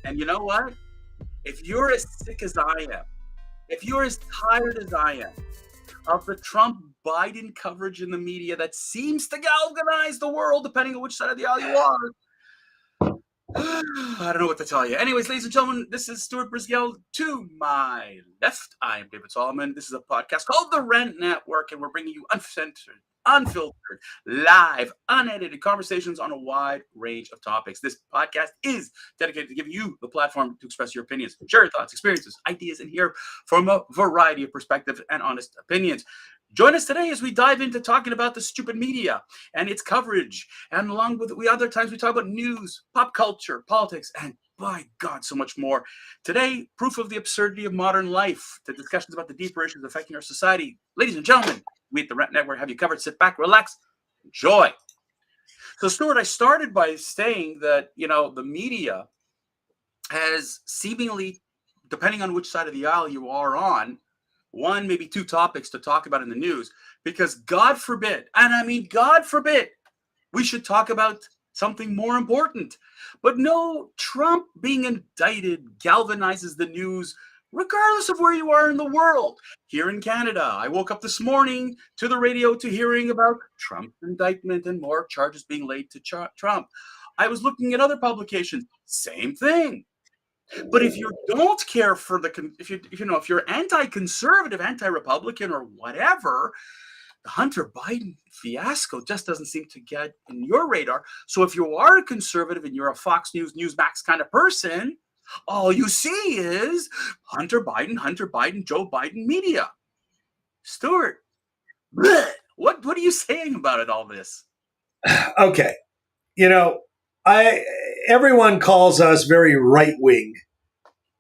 And you know what? If you're as sick as I am, if you're as tired as I am of the Trump Biden coverage in the media that seems to galvanize the world, depending on which side of the aisle you are, I don't know what to tell you. Anyways, ladies and gentlemen, this is Stuart Brisgell. To my left, I am David Solomon. This is a podcast called The Rent Network, and we're bringing you uncensored, unfiltered, live, unedited conversations on a wide range of topics. This podcast is dedicated to giving you the platform to express your opinions, share your thoughts, experiences, ideas, and hear from a variety of perspectives and honest opinions. Join us today as we dive into talking about the stupid media and its coverage. And along with it, other times we talk about news, pop culture, politics, and by God, so much more. Today, proof of the absurdity of modern life, the discussions about the deeper issues affecting our society. Ladies and gentlemen, we at the Rent Network have you covered. Sit back, relax, enjoy. So, Stuart, I started by saying that, the media has seemingly, depending on which side of the aisle you are on, one, maybe two topics to talk about in the news, because God forbid, and I mean God forbid, we should talk about something more important. But no, Trump being indicted galvanizes the news regardless of where you are in the world. Here in Canada, I woke up this morning to the radio to hearing about Trump's indictment and more charges being laid to Trump. I was looking at other publications, same thing. But if you don't care for if you're anti-conservative, anti-Republican, or whatever, the Hunter Biden fiasco just doesn't seem to get in your radar. So if you are a conservative and you're a Fox News, Newsmax kind of person, all you see is Hunter Biden, Joe Biden media. Stuart, what are you saying about it, all this? Okay. Everyone calls us very right wing,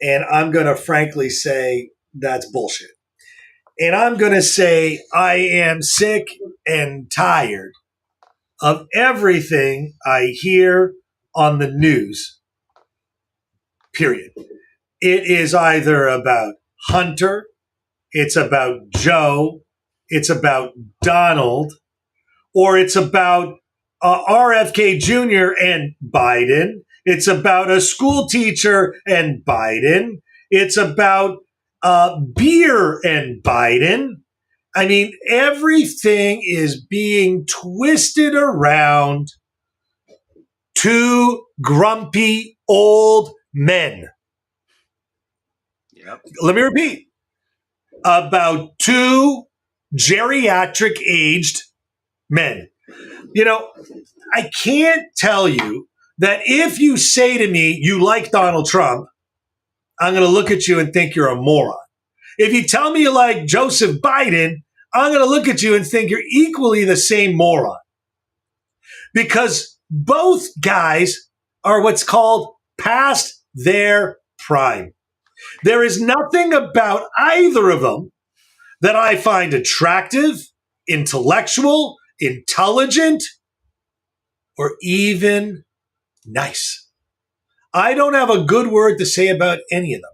and I'm going to frankly say that's bullshit. And I'm going to say I am sick and tired of everything I hear on the news. Period. It is either about Hunter, it's about Joe, it's about Donald, or it's about RFK Jr. and Biden. It's about a school teacher and Biden. It's about beer and Biden. I mean, everything is being twisted around two grumpy old men. Yep. Let me repeat. About two geriatric aged men. I can't tell you that if you say to me, you like Donald Trump, I'm going to look at you and think you're a moron. If you tell me you like Joseph Biden, I'm going to look at you and think you're equally the same moron. Because both guys are what's called past their prime. There is nothing about either of them that I find attractive, intellectual, intelligent, or even nice. I don't have a good word to say about any of them.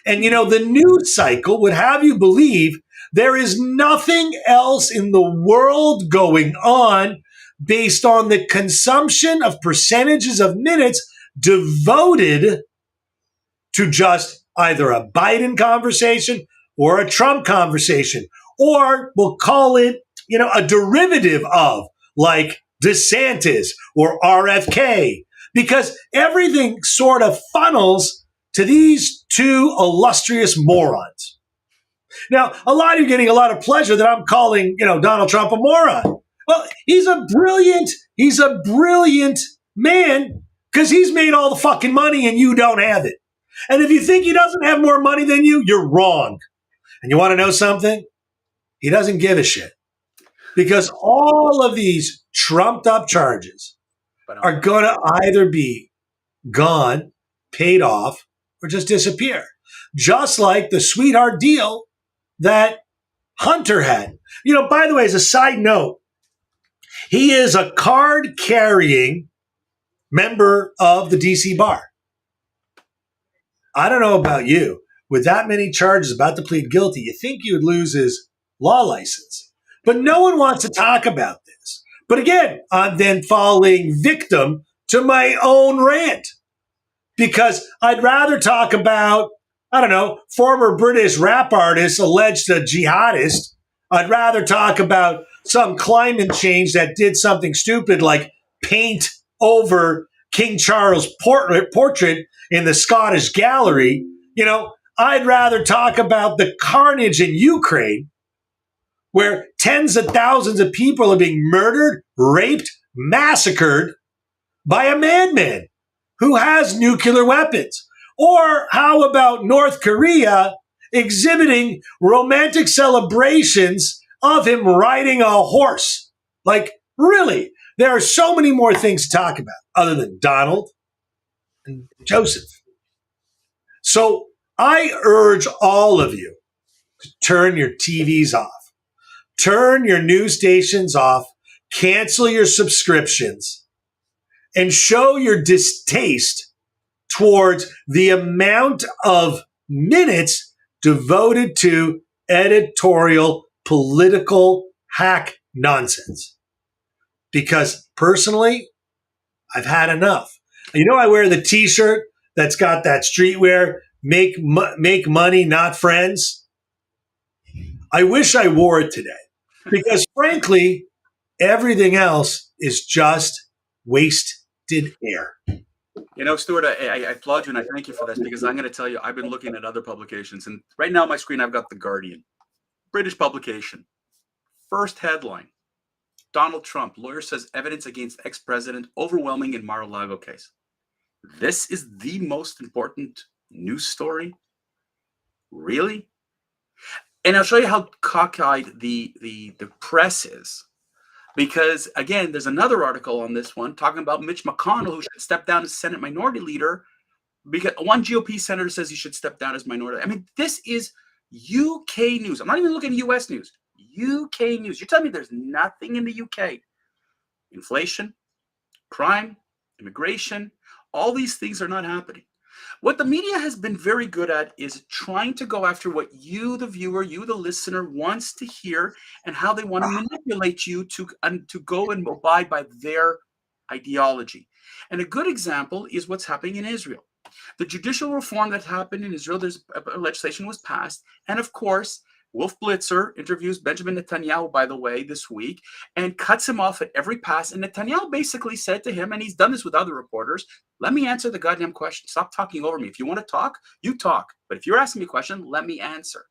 And the news cycle would have you believe there is nothing else in the world going on based on the consumption of percentages of minutes devoted to just either a Biden conversation or a Trump conversation, or we'll call it, a derivative of, like DeSantis or RFK, because everything sort of funnels to these two illustrious morons. Now, a lot of you are getting a lot of pleasure that I'm calling, Donald Trump a moron. Well, he's a brilliant man because he's made all the fucking money and you don't have it. And if you think he doesn't have more money than you, you're wrong. And you want to know something? He doesn't give a shit. Because all of these trumped up charges are going to either be gone, paid off, or just disappear. Just like the sweetheart deal that Hunter had. By the way, as a side note, he is a card-carrying member of the DC bar. I don't know about you. With that many charges, about to plead guilty, you think you would lose his law license. But no one wants to talk about this. But again, I'm then falling victim to my own rant. because I'd rather talk about, I don't know, former British rap artist alleged a jihadist. I'd rather talk about some climate change that did something stupid like paint over King Charles' portrait in the Scottish Gallery. I'd rather talk about the carnage in Ukraine where tens of thousands of people are being murdered, raped, massacred by a madman who has nuclear weapons. Or how about North Korea exhibiting romantic celebrations of him riding a horse? Like, really, there are so many more things to talk about other than Donald and Joseph. So I urge all of you to turn your TVs off, turn your news stations off, cancel your subscriptions, and show your distaste towards the amount of minutes devoted to editorial political hack nonsense. Because personally, I've had enough. I wear the t-shirt that's got that streetwear, make money, not friends. I wish I wore it today because frankly, everything else is just wasted air. Stuart, I applaud you and I thank you for this because I'm going to tell you, I've been looking at other publications, and right now on my screen, I've got The Guardian, British publication. First headline, Donald Trump, lawyer says evidence against ex-president overwhelming in Mar-a-Lago case. This is the most important news story? Really? And I'll show you how cockeyed the press is. Because, again, there's another article on this one talking about Mitch McConnell, who should step down as Senate Minority Leader, because one GOP senator says he should step down as minority. I mean, this is UK news. I'm not even looking at US news. UK news. You're telling me there's nothing in the UK? Inflation, crime, immigration, all these things are not happening. What the media has been very good at is trying to go after what you, the viewer, you, the listener, wants to hear and how they want to manipulate you to go and abide by their ideology. And a good example is what's happening in Israel. The judicial reform that happened in Israel, there's legislation was passed. And of course, Wolf Blitzer interviews Benjamin Netanyahu, by the way, this week, and cuts him off at every pass. And Netanyahu basically said to him, and he's done this with other reporters, let me answer the goddamn question. Stop talking over me. If you want to talk, you talk. But if you're asking me a question, let me answer.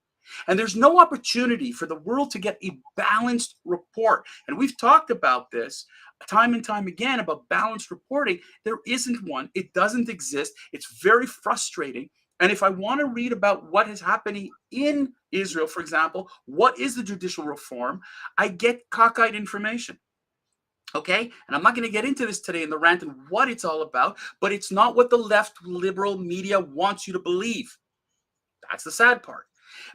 And there's no opportunity for the world to get a balanced report. And we've talked about this time and time again about balanced reporting. There isn't one. It doesn't exist. It's very frustrating. And if I want to read about what is happening in Israel, for example, what is the judicial reform, I get cockeyed information. Okay? And I'm not going to get into this today in the rant and what it's all about, but it's not what the left liberal media wants you to believe. That's the sad part.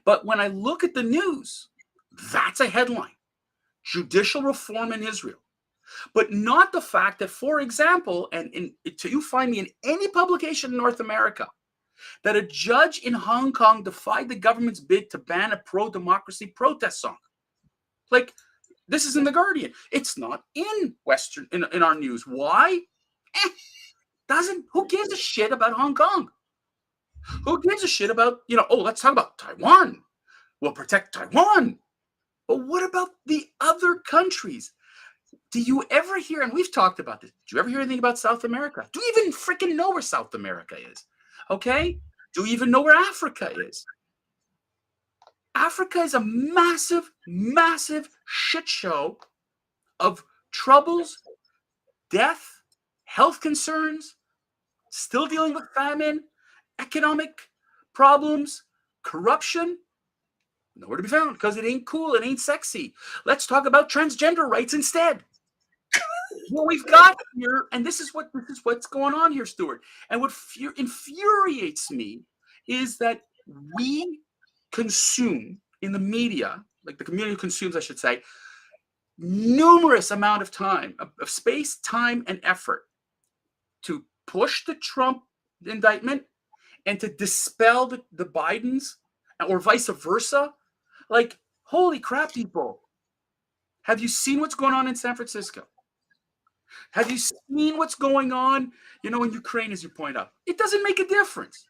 But when I look at the news, that's a headline. Judicial reform in Israel. But not the fact that, for example, and until you find me in any publication in North America, that a judge in Hong Kong defied the government's bid to ban a pro-democracy protest song. Like, this is in The Guardian. It's not in in our news. Why? Who gives a shit about Hong Kong? Who gives a shit about, let's talk about Taiwan. We'll protect Taiwan. But what about the other countries? Do you ever hear, and we've talked about this, do you ever hear anything about South America? Do you even freaking know where South America is? Okay? Do you even know where Africa is? Africa is a massive, massive shit show of troubles, death, health concerns, still dealing with famine, economic problems, corruption. Nowhere to be found because it ain't cool, it ain't sexy. Let's talk about transgender rights instead. What we've got here, and this is what's going on here, Stuart. And what infuriates me is that we consume in the media, like the community consumes, I should say, numerous amount of time, of space, time, and effort to push the Trump indictment and to dispel the Bidens, or vice versa. Like, holy crap, people. Have you seen what's going on in San Francisco? Have you seen what's going on, in Ukraine, as you point out? It doesn't make a difference.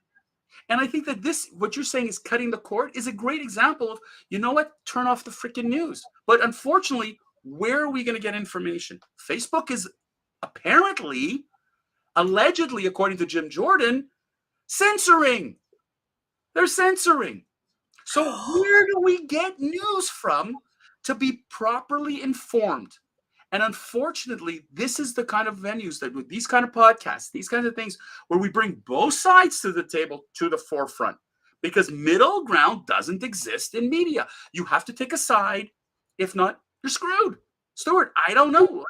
And I think that what you're saying is cutting the cord is a great example of, you know what, turn off the freaking news. But unfortunately, where are we going to get information? Facebook is apparently, allegedly, according to Jim Jordan, censoring. They're censoring. So where do we get news from to be properly informed? And unfortunately, this is the kind of venues that with these kind of podcasts, these kinds of things, where we bring both sides to the table to the forefront, because middle ground doesn't exist in media. You have to take a side. If not, you're screwed. Stuart, I don't know.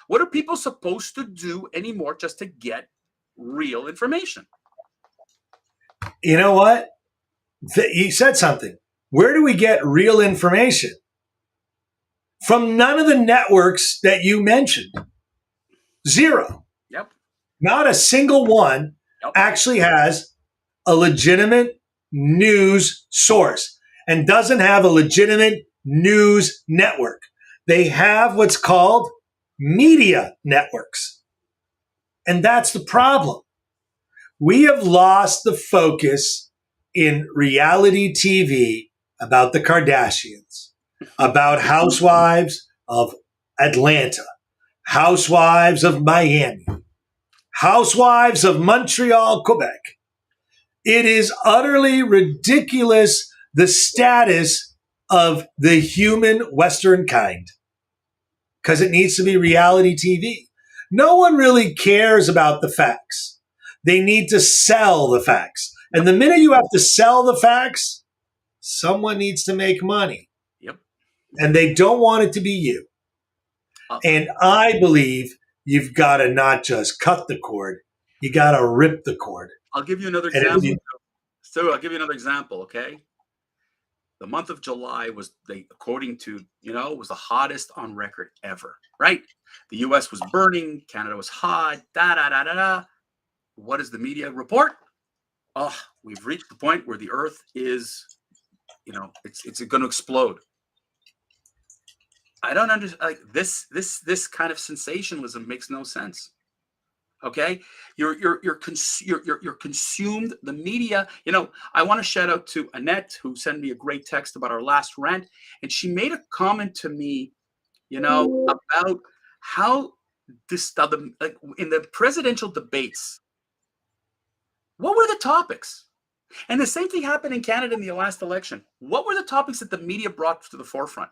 What are people supposed to do anymore just to get real information? You know what? You said something. Where do we get real information? From none of the networks that you mentioned. Zero. Yep. Not a single one actually has a legitimate news source and doesn't have a legitimate news network. They have what's called media networks. And that's the problem. We have lost the focus in reality TV about the Kardashians, about housewives of Atlanta, housewives of Miami, housewives of Montreal, Quebec. It is utterly ridiculous, the status of the human Western kind, because it needs to be reality TV. No one really cares about the facts. They need to sell the facts. And the minute you have to sell the facts, someone needs to make money. Yep. And they don't want it to be you. And I believe you've got to not just cut the cord, you got to rip the cord. I'll give you another example. So I'll give you another example, okay? The month of July was, according to, was the hottest on record ever, right? The U.S. was burning, Canada was hot, da-da-da-da-da. What does the media report? Oh, we've reached the point where the earth is, it's going to explode. I don't understand. Like this kind of sensationalism makes no sense. Okay, you're consumed. The media. I want to shout out to Annette, who sent me a great text about our last rant, and she made a comment to me, about how this in the presidential debates. What were the topics? And the same thing happened in Canada in the last election. What were the topics that the media brought to the forefront?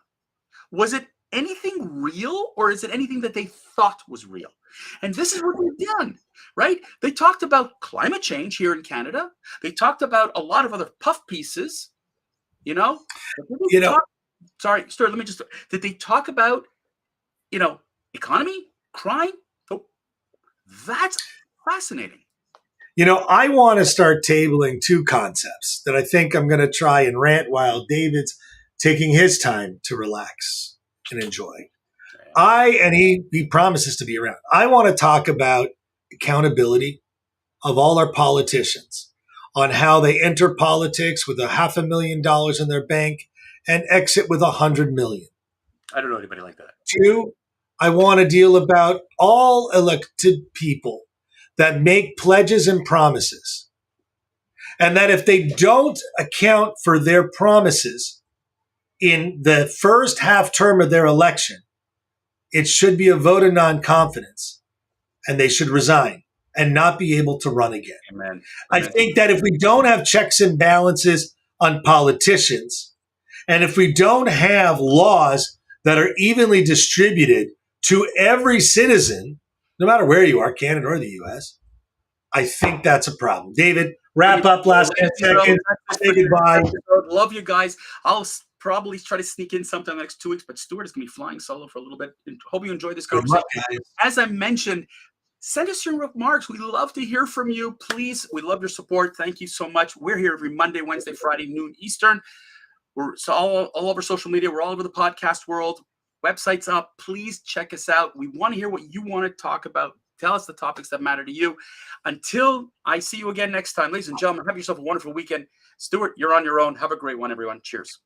Was it anything real, or is it anything that they thought was real? And this is what they've done, right? They talked about climate change here in Canada. They talked about a lot of other puff pieces, Sorry, Stuart, let me just, did they talk about, economy, crime? Oh, that's fascinating. I want to start tabling two concepts that I think I'm going to try and rant while David's taking his time to relax and enjoy. He promises to be around. I want to talk about accountability of all our politicians on how they enter politics with $500,000 in their bank and exit with $100 million. I don't know anybody like that. Two, I want to deal about all elected people that make pledges and promises, and that if they don't account for their promises in the first half term of their election, it should be a vote of non-confidence, and they should resign and not be able to run again. Amen. I think that if we don't have checks and balances on politicians, and if we don't have laws that are evenly distributed to every citizen, no matter where you are, Canada or the U.S., I think that's a problem. David, wrap up last 10 seconds. Say goodbye. Love you guys. I'll probably try to sneak in sometime in the next 2 weeks, but Stuart is going to be flying solo for a little bit. Hope you enjoyed this conversation. As I mentioned, send us your remarks. We love to hear from you. Please, we love your support. Thank you so much. We're here every Monday, Wednesday, Friday, noon Eastern. We're all over social media. We're all over the podcast world. Website's up. Please check us out. We want to hear what you want to talk about. Tell us the topics that matter to you. Until I see you again next time, ladies and gentlemen, have yourself a wonderful weekend. Stuart, you're on your own. Have a great one, everyone. Cheers.